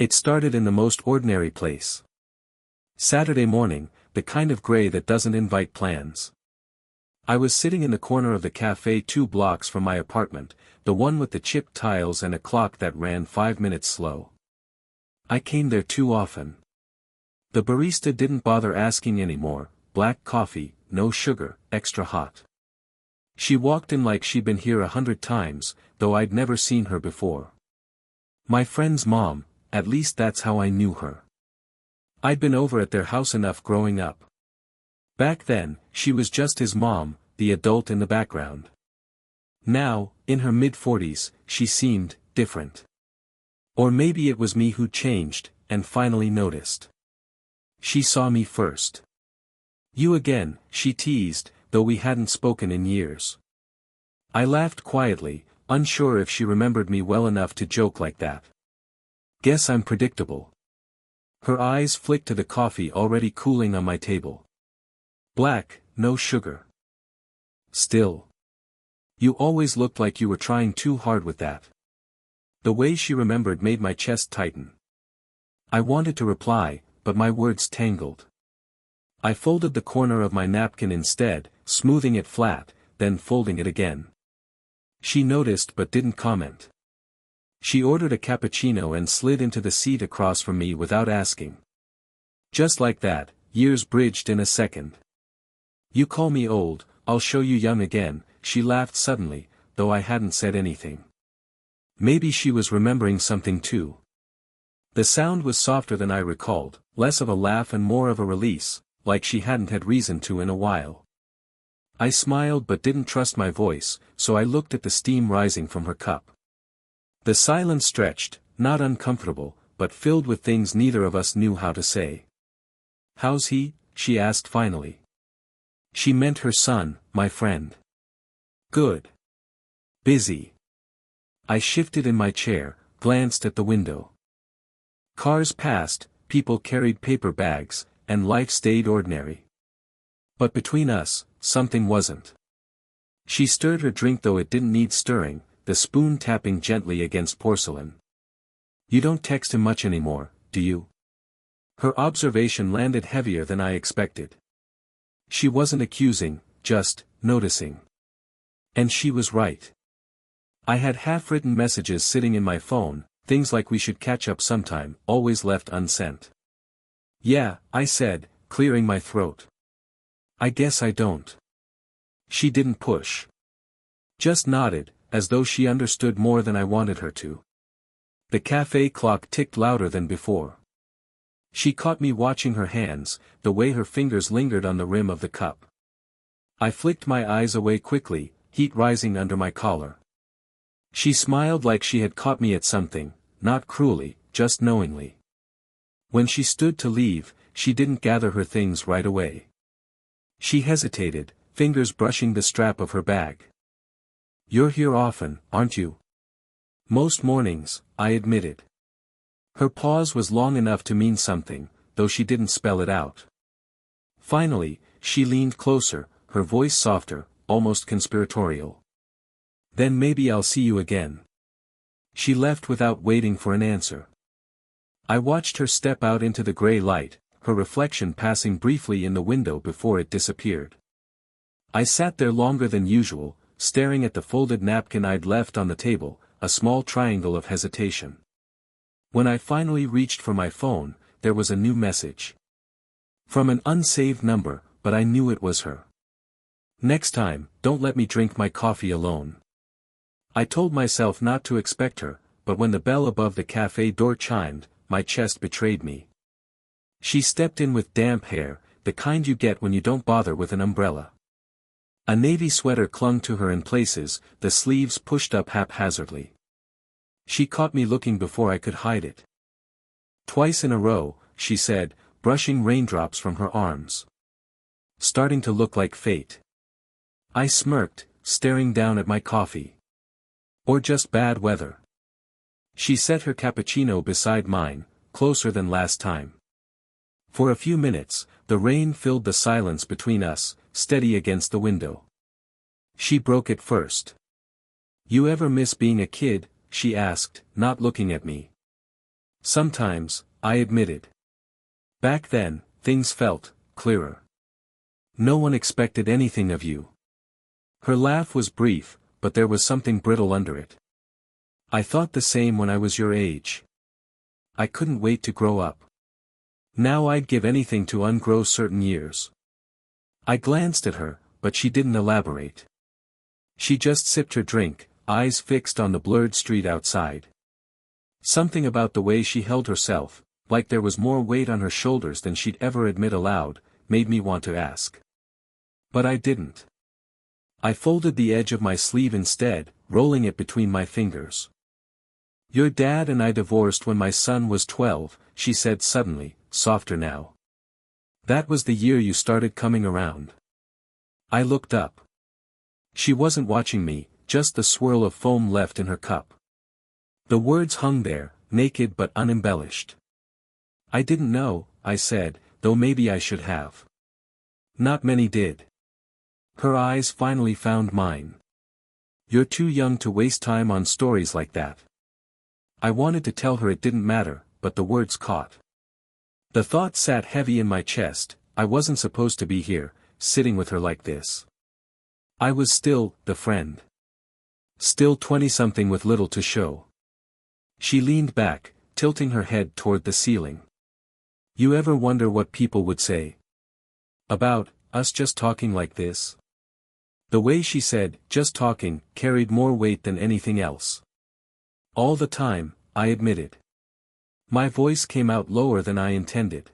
It started in the most ordinary place. Saturday morning, the kind of gray that doesn't invite plans. I was sitting in the corner of the cafe 2 blocks from my apartment, the one with the chipped tiles and a clock that ran 5 minutes slow. I came there too often. The barista didn't bother asking anymore, black coffee, no sugar, extra hot. She walked in like she'd been here 100 times, though I'd never seen her before. My friend's mom, at least that's how I knew her. I'd been over at their house enough growing up. Back then, she was just his mom, the adult in the background. Now, in her mid-40s, she seemed different. Or maybe it was me who changed, and finally noticed. She saw me first. You again, she teased, though we hadn't spoken in years. I laughed quietly, unsure if she remembered me well enough to joke like that. Guess I'm predictable. Her eyes flicked to the coffee already cooling on my table. Black, no sugar. Still. You always looked like you were trying too hard with that. The way she remembered made my chest tighten. I wanted to reply, but my words tangled. I folded the corner of my napkin instead, smoothing it flat, then folding it again. She noticed but didn't comment. She ordered a cappuccino and slid into the seat across from me without asking. Just like that, years bridged in a second. You call me old, I'll show you young again, she laughed suddenly, though I hadn't said anything. Maybe she was remembering something too. The sound was softer than I recalled, less of a laugh and more of a release, like she hadn't had reason to in a while. I smiled but didn't trust my voice, so I looked at the steam rising from her cup. The silence stretched, not uncomfortable, but filled with things neither of us knew how to say. How's he? She asked finally. She meant her son, my friend. Good. Busy. I shifted in my chair, glanced at the window. Cars passed, people carried paper bags, and life stayed ordinary. But between us, something wasn't. She stirred her drink though it didn't need stirring, the spoon tapping gently against porcelain. You don't text him much anymore, do you? Her observation landed heavier than I expected. She wasn't accusing, just noticing. And she was right. I had half-written messages sitting in my phone, things like we should catch up sometime, always left unsent. Yeah, I said, clearing my throat. I guess I don't. She didn't push. Just nodded, as though she understood more than I wanted her to. The cafe clock ticked louder than before. She caught me watching her hands, the way her fingers lingered on the rim of the cup. I flicked my eyes away quickly, heat rising under my collar. She smiled like she had caught me at something, not cruelly, just knowingly. When she stood to leave, she didn't gather her things right away. She hesitated, fingers brushing the strap of her bag. You're here often, aren't you? Most mornings, I admitted. Her pause was long enough to mean something, though she didn't spell it out. Finally, she leaned closer, her voice softer, almost conspiratorial. Then maybe I'll see you again. She left without waiting for an answer. I watched her step out into the gray light, her reflection passing briefly in the window before it disappeared. I sat there longer than usual, staring at the folded napkin I'd left on the table, a small triangle of hesitation. When I finally reached for my phone, there was a new message. From an unsaved number, but I knew it was her. Next time, don't let me drink my coffee alone. I told myself not to expect her, but when the bell above the cafe door chimed, my chest betrayed me. She stepped in with damp hair, the kind you get when you don't bother with an umbrella. A navy sweater clung to her in places, the sleeves pushed up haphazardly. She caught me looking before I could hide it. Twice in a row, she said, brushing raindrops from her arms. Starting to look like fate. I smirked, staring down at my coffee. Or just bad weather. She set her cappuccino beside mine, closer than last time. For a few minutes, the rain filled the silence between us, steady against the window. She broke it first. You ever miss being a kid? She asked, not looking at me. Sometimes, I admitted. Back then, things felt clearer. No one expected anything of you. Her laugh was brief, but there was something brittle under it. I thought the same when I was your age. I couldn't wait to grow up. Now I'd give anything to ungrow certain years. I glanced at her, but she didn't elaborate. She just sipped her drink, eyes fixed on the blurred street outside. Something about the way she held herself, like there was more weight on her shoulders than she'd ever admit aloud, made me want to ask. But I didn't. I folded the edge of my sleeve instead, rolling it between my fingers. Your dad and I divorced when my son was 12, she said suddenly, softer now. That was the year you started coming around. I looked up. She wasn't watching me, just the swirl of foam left in her cup. The words hung there, naked but unembellished. I didn't know, I said, though maybe I should have. Not many did. Her eyes finally found mine. You're too young to waste time on stories like that. I wanted to tell her it didn't matter, but the words caught. The thought sat heavy in my chest. I wasn't supposed to be here, sitting with her like this. I was still the friend. Still 20-something with little to show. She leaned back, tilting her head toward the ceiling. You ever wonder what people would say about us just talking like this? The way she said, just talking, carried more weight than anything else. All the time, I admitted. My voice came out lower than I intended.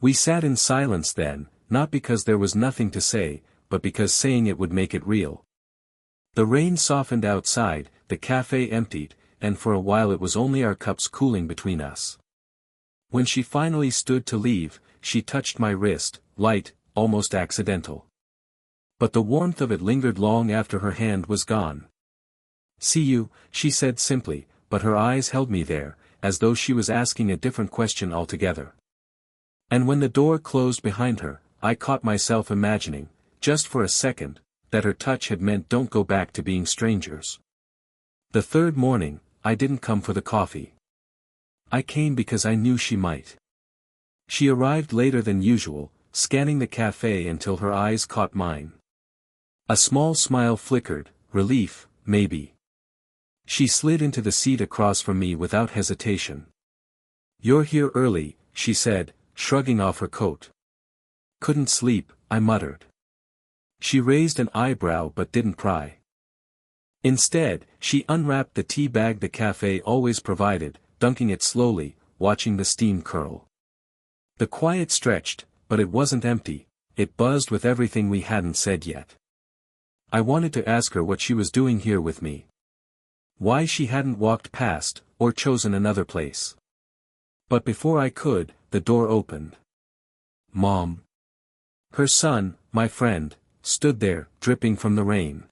We sat in silence then, not because there was nothing to say, but because saying it would make it real. The rain softened outside, the cafe emptied, and for a while it was only our cups cooling between us. When she finally stood to leave, she touched my wrist, light, almost accidental. But the warmth of it lingered long after her hand was gone. See you, she said simply, but her eyes held me there, as though she was asking a different question altogether. And when the door closed behind her, I caught myself imagining, just for a second, that her touch had meant don't go back to being strangers. The third morning, I didn't come for the coffee. I came because I knew she might. She arrived later than usual, scanning the cafe until her eyes caught mine. A small smile flickered, relief, maybe. She slid into the seat across from me without hesitation. You're here early, she said, shrugging off her coat. Couldn't sleep, I muttered. She raised an eyebrow but didn't pry. Instead, she unwrapped the tea bag the cafe always provided, dunking it slowly, watching the steam curl. The quiet stretched, but it wasn't empty, it buzzed with everything we hadn't said yet. I wanted to ask her what she was doing here with me. Why she hadn't walked past, or chosen another place. But before I could, the door opened. Mom. Her son, my friend, stood there, dripping from the rain.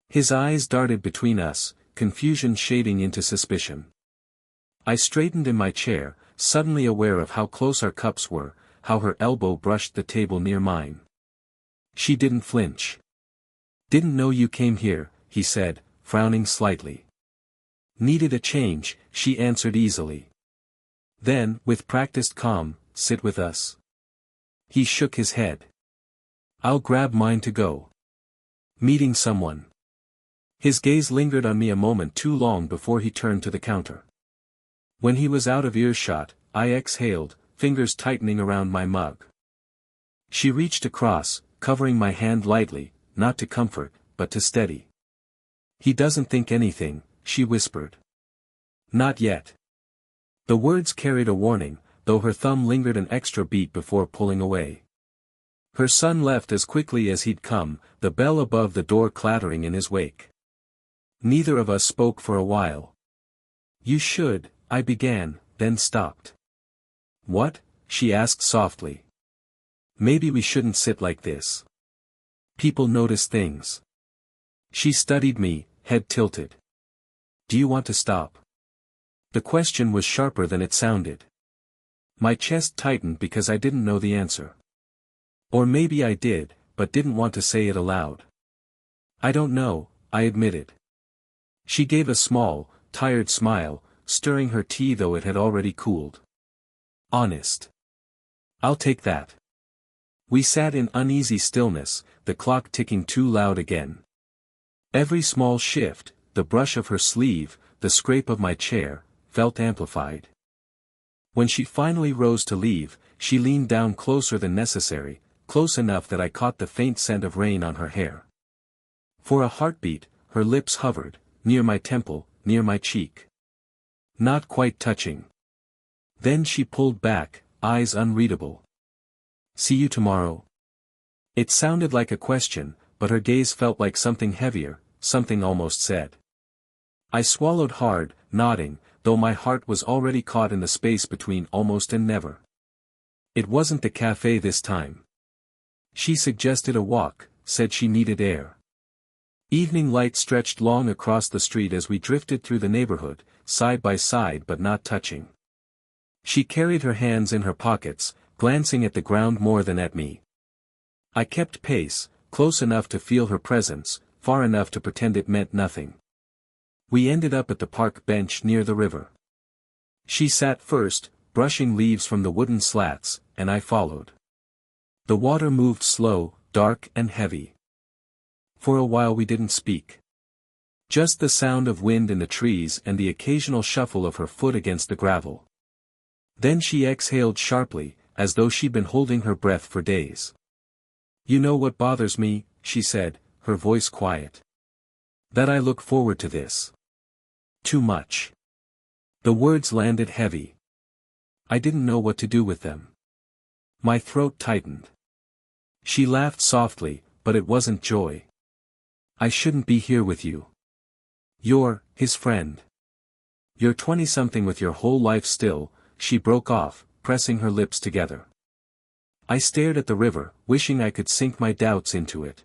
His eyes darted between us, confusion shading into suspicion. I straightened in my chair, suddenly aware of how close our cups were, how her elbow brushed the table near mine. She didn't flinch. Didn't know you came here, he said, frowning slightly. Needed a change, she answered easily. Then, with practiced calm, sit with us. He shook his head. I'll grab mine to go. Meeting someone. His gaze lingered on me a moment too long before he turned to the counter. When he was out of earshot, I exhaled, fingers tightening around my mug. She reached across, covering my hand lightly, not to comfort, but to steady. He doesn't think anything, she whispered. Not yet. The words carried a warning, though her thumb lingered an extra beat before pulling away. Her son left as quickly as he'd come, the bell above the door clattering in his wake. Neither of us spoke for a while. You should, I began, then stopped. What? She asked softly. Maybe we shouldn't sit like this. People notice things. She studied me, head tilted. Do you want to stop? The question was sharper than it sounded. My chest tightened because I didn't know the answer. Or maybe I did, but didn't want to say it aloud. I don't know, I admitted. She gave a small, tired smile, stirring her tea though it had already cooled. "Honest. I'll take that." We sat in uneasy stillness, the clock ticking too loud again. Every small shift, the brush of her sleeve, the scrape of my chair, felt amplified. When she finally rose to leave, she leaned down closer than necessary, close enough that I caught the faint scent of rain on her hair. For a heartbeat, her lips hovered, near my temple, near my cheek. Not quite touching. Then she pulled back, eyes unreadable. "See you tomorrow?" It sounded like a question, but her gaze felt like something heavier, something almost said. I swallowed hard, nodding, though my heart was already caught in the space between almost and never. It wasn't the cafe this time. She suggested a walk, said she needed air. Evening light stretched long across the street as we drifted through the neighborhood, side by side but not touching. She carried her hands in her pockets, glancing at the ground more than at me. I kept pace, close enough to feel her presence, far enough to pretend it meant nothing. We ended up at the park bench near the river. She sat first, brushing leaves from the wooden slats, and I followed. The water moved slow, dark and heavy. For a while we didn't speak. Just the sound of wind in the trees and the occasional shuffle of her foot against the gravel. Then she exhaled sharply, as though she'd been holding her breath for days. "You know what bothers me," she said, her voice quiet. "That I look forward to this. Too much." The words landed heavy. I didn't know what to do with them. My throat tightened. She laughed softly, but it wasn't joy. "I shouldn't be here with you. You're his friend. You're 20-something with your whole life still," she broke off, pressing her lips together. I stared at the river, wishing I could sink my doubts into it.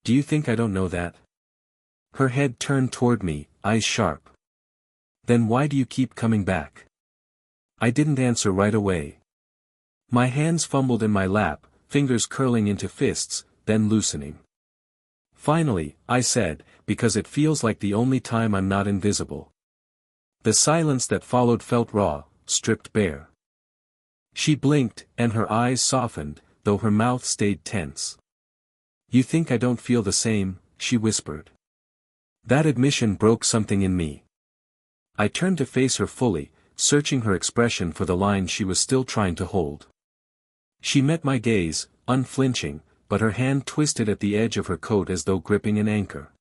"Do you think I don't know that?" Her head turned toward me, eyes sharp. "Then why do you keep coming back?" I didn't answer right away. My hands fumbled in my lap, fingers curling into fists, then loosening. Finally, I said, "Because it feels like the only time I'm not invisible." The silence that followed felt raw, stripped bare. She blinked, and her eyes softened, though her mouth stayed tense. "You think I don't feel the same?" she whispered. That admission broke something in me. I turned to face her fully, searching her expression for the line she was still trying to hold. She met my gaze, unflinching, but her hand twisted at the edge of her coat as though gripping an anchor.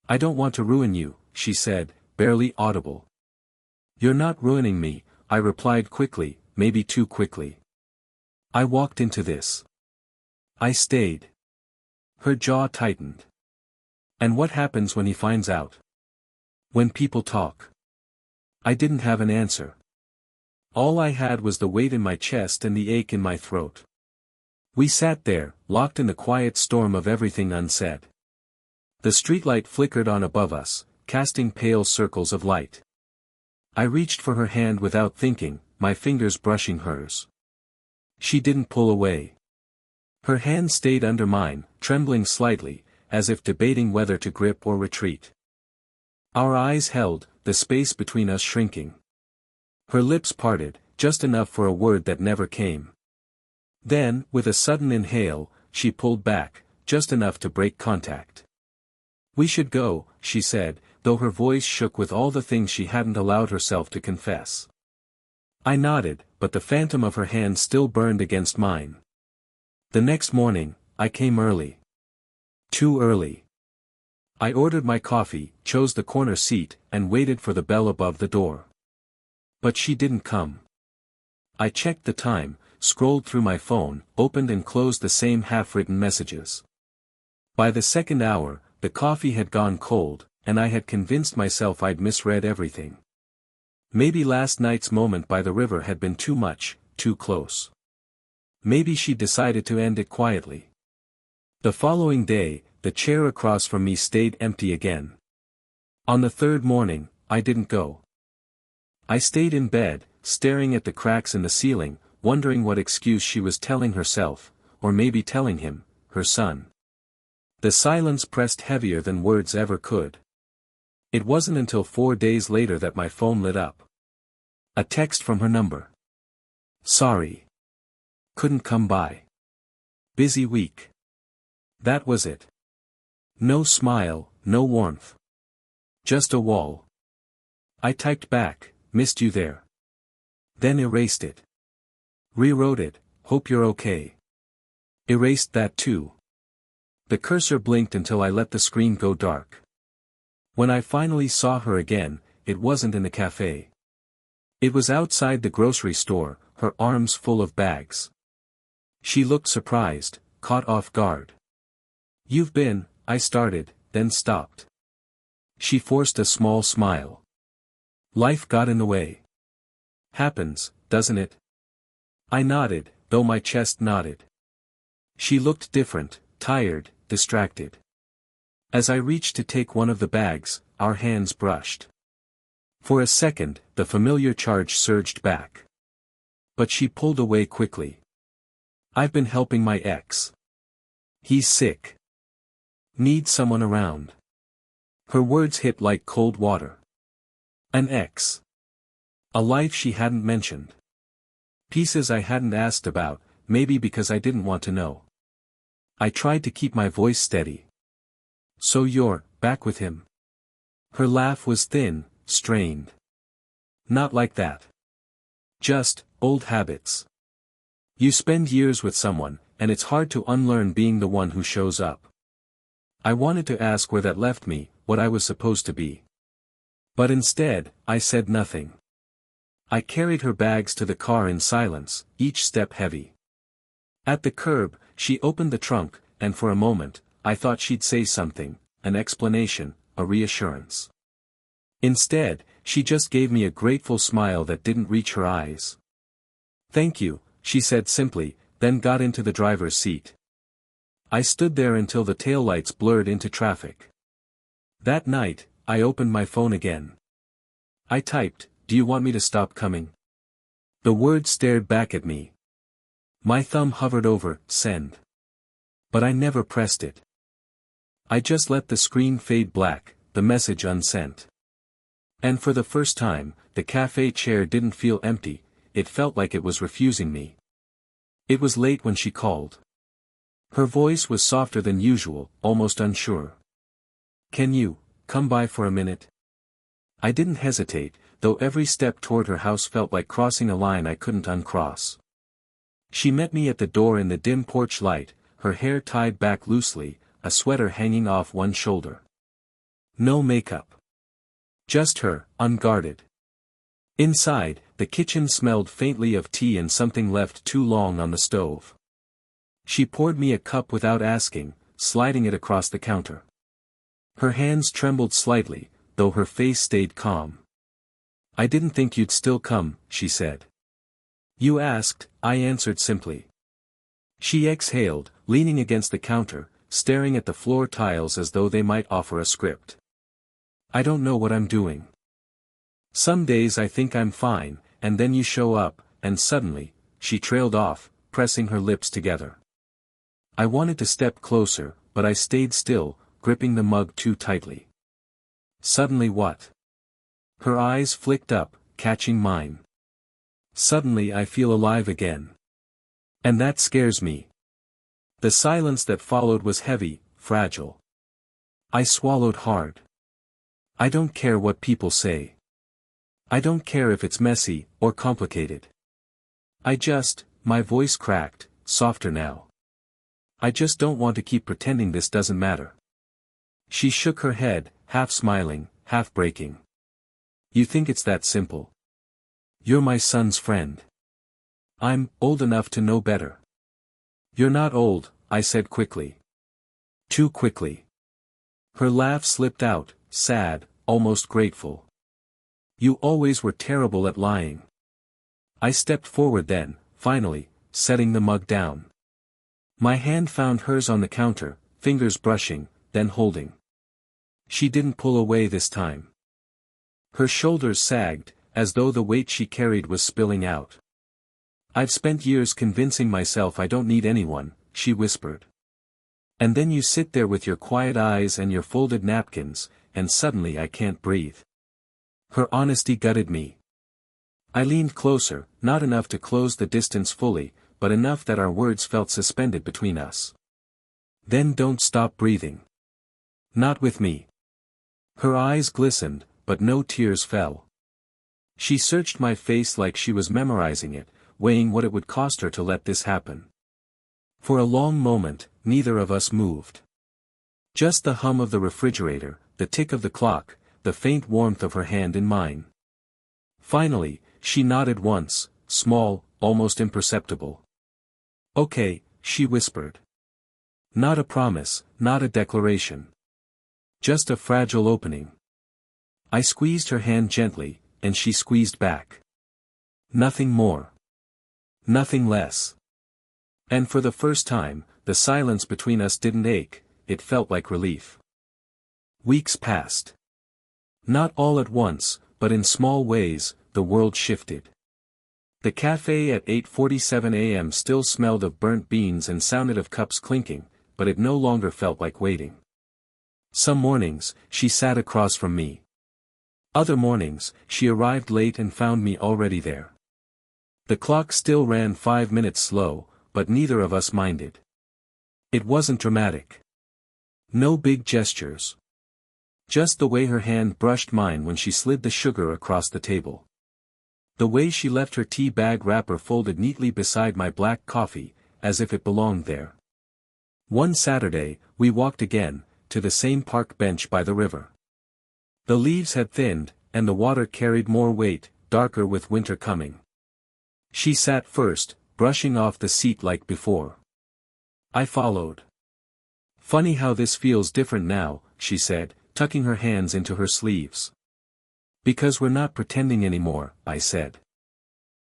"I don't want to ruin you," she said, barely audible. "You're not ruining me," I replied quickly, maybe too quickly. I walked into this. I stayed. Her jaw tightened. "And what happens when he finds out? When people talk?" I didn't have an answer. All I had was the weight in my chest and the ache in my throat. We sat there, locked in the quiet storm of everything unsaid. The streetlight flickered on above us, casting pale circles of light. I reached for her hand without thinking, my fingers brushing hers. She didn't pull away. Her hand stayed under mine, trembling slightly, as if debating whether to grip or retreat. Our eyes held, the space between us shrinking. Her lips parted, just enough for a word that never came. Then, with a sudden inhale, she pulled back, just enough to break contact. "We should go," she said, though her voice shook with all the things she hadn't allowed herself to confess. I nodded, but the phantom of her hand still burned against mine. The next morning, I came early. Too early. I ordered my coffee, chose the corner seat, and waited for the bell above the door. But she didn't come. I checked the time, scrolled through my phone, opened and closed the same half-written messages. By the second hour, the coffee had gone cold, and I had convinced myself I'd misread everything. Maybe last night's moment by the river had been too much, too close. Maybe she decided to end it quietly. The following day, the chair across from me stayed empty again. On the third morning, I didn't go. I stayed in bed, staring at the cracks in the ceiling, wondering what excuse she was telling herself, or maybe telling him, her son. The silence pressed heavier than words ever could. It wasn't until 4 days later that my phone lit up. A text from her number. Sorry. Couldn't come by. Busy week. That was it. No smile, no warmth. Just a wall. I typed back, missed you there. Then erased it. Rewrote it, hope you're okay. Erased that too. The cursor blinked until I let the screen go dark. When I finally saw her again, it wasn't in the cafe. It was outside the grocery store, her arms full of bags. She looked surprised, caught off guard. You've been, I started, then stopped. She forced a small smile. Life got in the way. Happens, doesn't it? I nodded, though my chest nodded. She looked different, tired, distracted. As I reached to take one of the bags, our hands brushed. For a second, the familiar charge surged back. But she pulled away quickly. I've been helping my ex. He's sick. Need someone around. Her words hit like cold water. An ex. A life she hadn't mentioned. Pieces I hadn't asked about, maybe because I didn't want to know. I tried to keep my voice steady. So you're back with him? Her laugh was thin, strained. Not like that. Just old habits. You spend years with someone, and it's hard to unlearn being the one who shows up. I wanted to ask where that left me, what I was supposed to be. But instead, I said nothing. I carried her bags to the car in silence, each step heavy. At the curb, she opened the trunk, and for a moment, I thought she'd say something, an explanation, a reassurance. Instead, she just gave me a grateful smile that didn't reach her eyes. Thank you, she said simply, then got into the driver's seat. I stood there until the taillights blurred into traffic. That night, I opened my phone again. I typed, "Do you want me to stop coming?" The word stared back at me. My thumb hovered over send. But I never pressed it. I just let the screen fade black, the message unsent. And for the first time, the cafe chair didn't feel empty, it felt like it was refusing me. It was late when she called. Her voice was softer than usual, almost unsure. "Can you come by for a minute?" I didn't hesitate, though every step toward her house felt like crossing a line I couldn't uncross. She met me at the door in the dim porch light, her hair tied back loosely, a sweater hanging off one shoulder. No makeup. Just her, unguarded. Inside, the kitchen smelled faintly of tea and something left too long on the stove. She poured me a cup without asking, sliding it across the counter. Her hands trembled slightly, though her face stayed calm. "I didn't think you'd still come," she said. "You asked," I answered simply. She exhaled, leaning against the counter, staring at the floor tiles as though they might offer a script. "I don't know what I'm doing. Some days I think I'm fine, and then you show up, and suddenly," she trailed off, pressing her lips together. I wanted to step closer, but I stayed still, gripping the mug too tightly. "Suddenly what?" Her eyes flicked up, catching mine. "Suddenly I feel alive again. And that scares me." The silence that followed was heavy, fragile. I swallowed hard. I don't care what people say. I don't care if it's messy, or complicated. My voice cracked, softer now. I just don't want to keep pretending this doesn't matter. She shook her head, half smiling, half breaking. "You think it's that simple? You're my son's friend. I'm old enough to know better." "You're not old," I said quickly. Too quickly. Her laugh slipped out, sad, almost grateful. "You always were terrible at lying." I stepped forward then, finally, setting the mug down. My hand found hers on the counter, fingers brushing, then holding. She didn't pull away this time. Her shoulders sagged, as though the weight she carried was spilling out. "I've spent years convincing myself I don't need anyone," she whispered. "And then you sit there with your quiet eyes and your folded napkins, and suddenly I can't breathe. Her honesty gutted me. I leaned closer, not enough to close the distance fully, but enough that our words felt suspended between us. Then don't stop breathing. Not with me. Her eyes glistened, but no tears fell. She searched my face like she was memorizing it, weighing what it would cost her to let this happen. For a long moment, neither of us moved. Just the hum of the refrigerator, the tick of the clock, the faint warmth of her hand in mine. Finally, she nodded once, small, almost imperceptible. Okay, she whispered. Not a promise, not a declaration. Just a fragile opening. I squeezed her hand gently, and she squeezed back. Nothing more. Nothing less. And for the first time, the silence between us didn't ache, it felt like relief. Weeks passed. Not all at once, but in small ways, the world shifted. The cafe at 8:47 a.m. still smelled of burnt beans and sounded of cups clinking, but it no longer felt like waiting. Some mornings, she sat across from me. Other mornings, she arrived late and found me already there. The clock still ran 5 minutes slow, but neither of us minded. It wasn't dramatic. No big gestures. Just the way her hand brushed mine when she slid the sugar across the table. The way she left her tea bag wrapper folded neatly beside my black coffee, as if it belonged there. One Saturday, we walked again, to the same park bench by the river. The leaves had thinned, and the water carried more weight, darker with winter coming. She sat first, brushing off the seat like before. I followed. Funny how this feels different now, she said, tucking her hands into her sleeves. Because we're not pretending anymore, I said.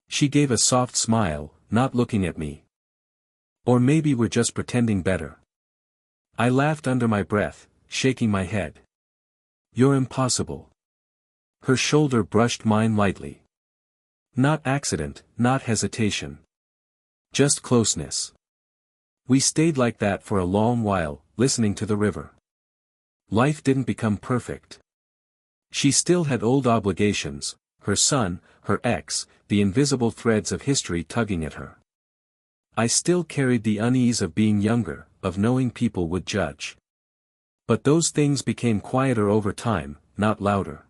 She gave a soft smile, not looking at me. Or maybe we're just pretending better. I laughed under my breath, shaking my head. You're impossible. Her shoulder brushed mine lightly. Not accident, not hesitation. Just closeness. We stayed like that for a long while, listening to the river. Life didn't become perfect. She still had old obligations, her son, her ex, the invisible threads of history tugging at her. I still carried the unease of being younger, of knowing people would judge. But those things became quieter over time, not louder.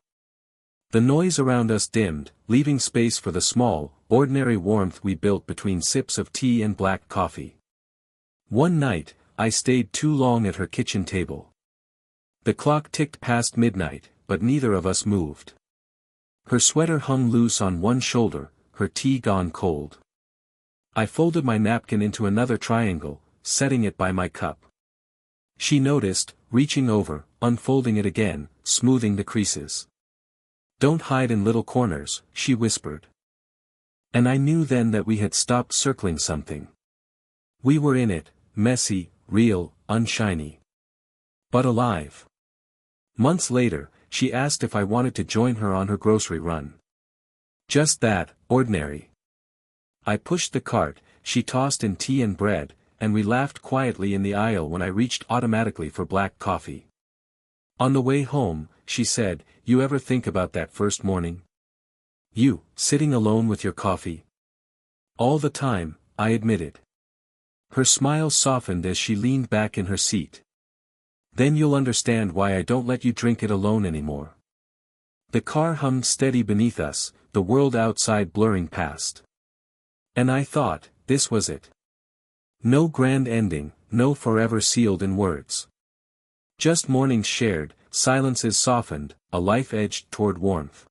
The noise around us dimmed, leaving space for the small, ordinary warmth we built between sips of tea and black coffee. One night, I stayed too long at her kitchen table. The clock ticked past midnight, but neither of us moved. Her sweater hung loose on one shoulder, her tea gone cold. I folded my napkin into another triangle, setting it by my cup. She noticed, reaching over, unfolding it again, smoothing the creases. Don't hide in little corners, she whispered. And I knew then that we had stopped circling something. We were in it, messy, real, unshiny. But alive. Months later, she asked if I wanted to join her on her grocery run. Just that, ordinary. I pushed the cart, she tossed in tea and bread, and we laughed quietly in the aisle when I reached automatically for black coffee. On the way home, she said, "You ever think about that first morning? You, sitting alone with your coffee?" All the time, I admitted. Her smile softened as she leaned back in her seat. Then you'll understand why I don't let you drink it alone anymore. The car hummed steady beneath us, the world outside blurring past. And I thought, this was it. No grand ending, no forever sealed in words. Just mornings shared, silences softened, a life edged toward warmth.